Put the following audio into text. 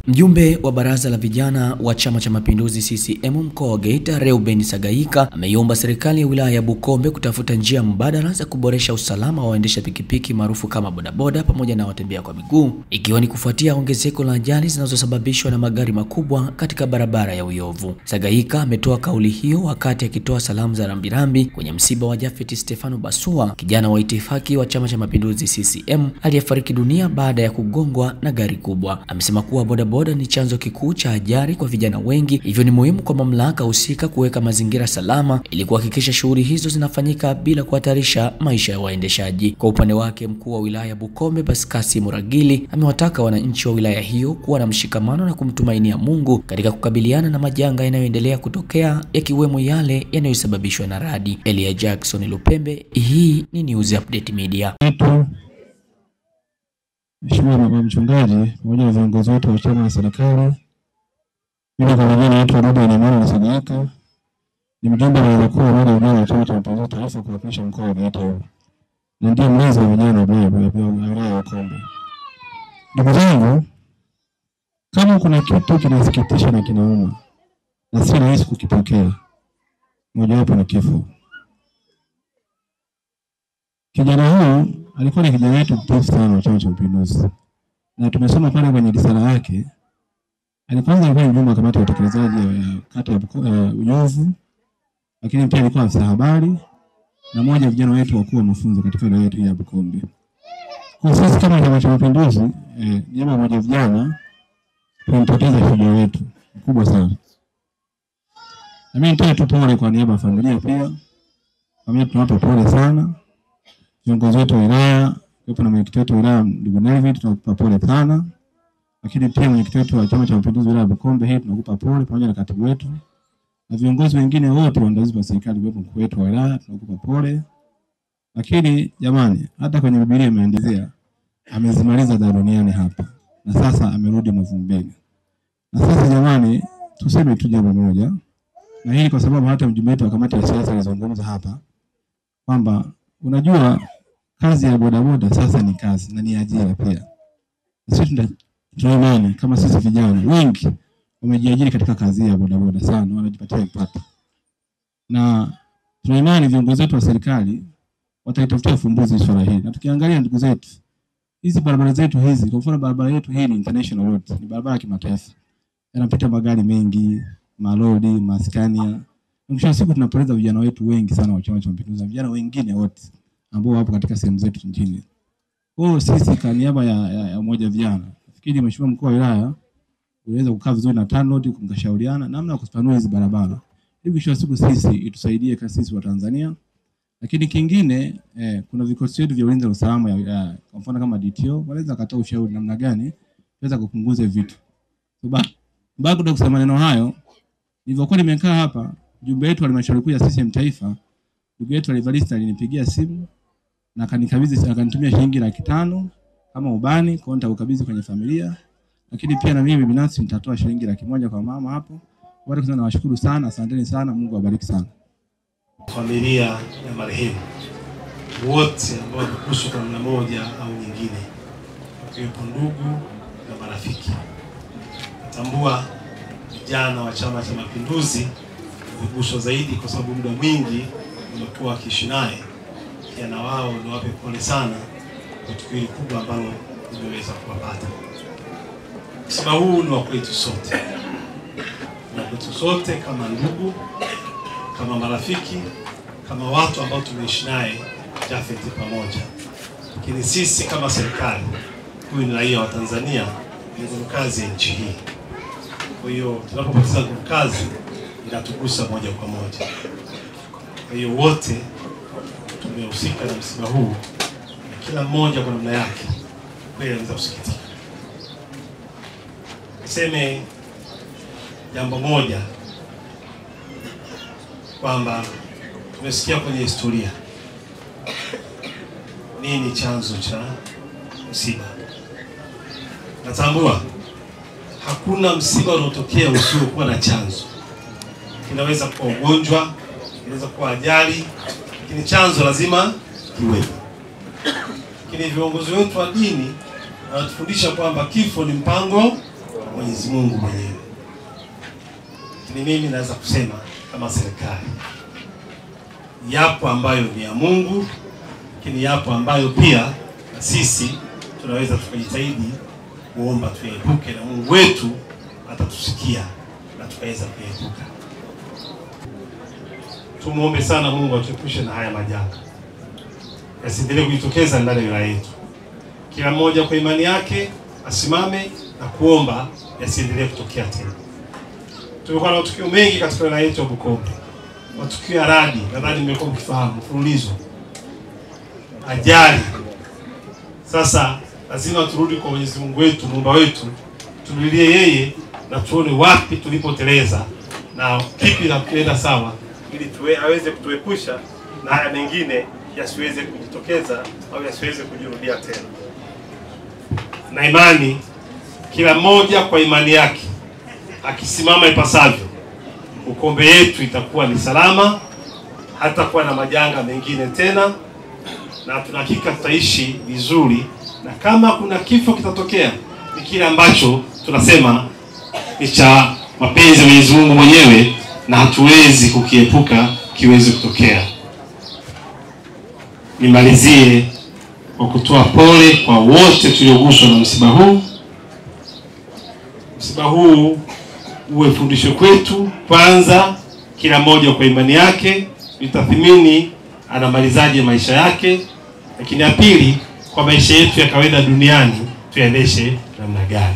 Mjumbe wa baraza la vijana wa Chama cha Mapinduzi CCM mkoa wa Geita, Reuben Sagaika, ameiomba serikali ya wilaya ya Bukombe kutafuta njia mbadala za kuboresha usalama wa waendesha pikipiki maarufu kama bodaboda pamoja na watembea kwa miguu, ikiwa ni kufuatia ongezeko la ajali zinazosababishwa na magari makubwa katika barabara ya Uyovu. Sagaika ametoa kauli hiyo wakati akitoa salamu za rambirambi kwenye msiba wa Japhet Stefano Basua, kijana wa itifaki wa Chama cha Mapinduzi CCM aliyefariki dunia baada ya kugongwa na gari kubwa. Amesema kuwa bodaboda ni chanzo kikuu cha ajali kwa vijana wengi, hivyo ni muhimu kwa mamlaka husika kuweka mazingira salama ili kuhakikisha shughuli hizo zinafanyika bila kuhatarisha maisha ya waendeshaji. Kwa upande wake, mkuu wa wilaya ya Bukombe Paskasi Muragili amewataka wananchi wa wilaya hiyo kuwa na mshikamano na kumtumainia Mungu katika kukabiliana na majanga yanayoendelea kutokea, yakiwemo yale yanayosababishwa na radi. Elia Jackson Lupembe, hii ni News Update Media. Mheshimiwa mchungaji pamoja na viongozi wote wa chama na serikali, mimi kwa majina naitwa Reuben Sagaika, ni mjumbe wa mkuu wa wilaya wa Chama cha Mapinduzi Taifa kuwakilisha mkoa wa Geita, na ndiye mlezi wa vijana wa wilaya ya Bukombe. Ndugu zangu, kama kuna kitu kinasikitisha na kinauma na si rahisi kukipokea, mojawapo ni kifo. Kijana huyu alikuwa ni kijana wetu mtukufu sana wa Chama cha Mapinduzi, na tumesoma pale kwenye risala yake. Alikuwa mjumbe wa kamati ya utekelezaji ya kata ya Uyovu, lakini pia alikuwa afisa habari na mmoja wa vijana wetu wakuu wa mafunzo katika wilaya yetu ya Bukombe. Kwa sisi kama Chama cha Mapinduzi, jamaa mmoja vijana tumpoteza shujaa wetu mkubwa sana. Na mimi nitoe tu pole kwa niaba ya familia pia. Familia tunawapa pole sana. Viongozi wetu wa wilaya, yupo na mwenyekiti wetu wa wilaya ndugu David, tunakupa pole sana. Lakini pia mwenyekiti wetu wa Chama cha Mapinduzi wilaya ya Bukombe, hii tunakupa pole pamoja na katibu wetu. Na viongozi wengine wote waandamizi wa serikali, wepo mkuu wetu wa wilaya, tunakupa pole. Lakini jamani, hata kwenye Biblia imeandikwa amezimaliza za duniani hapa na sasa amerudi mavumbini. Na sasa jamani, tuseme tu jambo moja. Na hili kwa sababu hata mjumbe wetu wa kamati ya siasa alizungumza hapa kwamba unajua kazi ya bodaboda sasa ni kazi na ni ajira pia. Sisi tunaimani kama sisi vijana wengi wamejiajiri katika kazi ya bodaboda sana, wanajipatia kipato. Na tunaimani viongozi wetu wa serikali wataitafutia ufumbuzi swala hili. Na tukiangalia ndugu zetu, hizi barabara zetu hizi, kwa mfano barabara yetu hii ni international road, ni barabara ya kimataifa. Yanapita magari mengi, malori, maskania. Mwisho wa siku tunapoteza vijana wetu wengi sana wa Chama cha Mapinduzi, vijana wengine wote ambao wapo katika sehemu zetu nchini. Kwa sisi kwa niaba ya umoja vijana, nafikiri mheshimiwa mkuu wa wilaya unaweza kukaa vizuri na TANROADS kumkashauriana namna ya kupanua hizi barabara. Ili mwisho wa siku sisi itusaidie kama sisi wa Tanzania. Lakini kingine kuna vikosi vyetu vya ulinzi na usalama kwa mfano kama DTO wanaweza kutoa ushauri namna gani tunaweza kupunguza vitu. Baada ya kusema maneno hayo, nilivyokuwa nimekaa hapa, mjumbe wetu wa halmashauri kuu ya CCM Taifa, ndugu yetu Evarista alinipigia simu na akanikabidhi, akanitumia shilingi 500 kama ubani kwa nitakukabidhi kwenye familia. Lakini pia na mimi binafsi nitatoa shilingi 100 kwa mama hapo. Wale sana nawashukuru sana, asanteni sana, Mungu awabariki sana. Familia ya marehemu wote ambao wameguswa kwa namna moja au nyingine, wakiwepo ndugu na marafiki. Natambua vijana wa Chama cha Mapinduzi wameguswa zaidi kwa sababu muda mwingi wamekuwa wakiishi naye. Pia na wao niwape pole sana kwa tukio kubwa ambalo limeweza kuwapata. Msiba huu ni wa kwetu sote. Na kwetu sote kama ndugu, kama marafiki, kama watu ambao tumeishi naye Japhet pamoja. Lakini sisi kama serikali, huyu ni raia wa Tanzania, ni mkazi wa nchi hii. Kwa hiyo tunapopoteza kazi inatugusa moja kwa moja. Kwa hiyo wote tumehusika na msiba huu, na kila mmoja kwa namna yake kweli anaweza kusikitika. Niseme jambo moja kwamba tumesikia kwenye historia nini chanzo cha msiba. Natambua hakuna msiba unaotokea usiokuwa na chanzo. Inaweza kuwa ugonjwa, inaweza kuwa ajali, lakini chanzo lazima kiwepo. Lakini viongozi wetu wa dini wanatufundisha kwamba kifo ni mpango Mwenyezi Mungu mwenyewe. Lakini mimi naweza kusema kama serikali, yapo ambayo ni ya Mungu, lakini yapo ambayo pia na sisi tunaweza tukajitahidi kuomba tuepuke, na Mungu wetu atatusikia na tukaweza kuepuka. Tumuombe sana Mungu atuepushe na haya majanga yasiendelee kujitokeza ndani ya wilaya yetu. Kila mmoja kwa imani yake asimame na kuomba yasiendelee kutokea tena. Tumekuwa na matukio mengi katika wilaya yetu ya Bukombe. Matukio ya radi, nadhani mmekuwa mkifahamu, mfululizo, ajali. Sasa lazima turudi kwa Mwenyezi Mungu wetu, Muumba wetu, tumlilie yeye na tuone wapi tulipoteleza na kipi la kwenda sawa, ili aweze kutuepusha na haya mengine yasiweze kujitokeza au yasiweze kujirudia tena. Na imani, kila mmoja kwa imani yake akisimama ipasavyo, Bukombe yetu itakuwa ni salama, hata kuwa na majanga mengine tena, na tunahakika tutaishi vizuri. Na kama kuna kifo kitatokea, ni kile ambacho tunasema ni cha mapenzi ya Mwenyezi Mungu mwenyewe na hatuwezi kukiepuka kiweze kutokea. Nimalizie kwa kutoa pole kwa wote tulioguswa na msiba huu. Msiba huu uwe fundisho kwetu, kwanza kila mmoja kwa imani yake itathimini anamalizaje maisha yake, lakini ya pili, kwa maisha yetu ya kawaida duniani tuendeshe namna gani.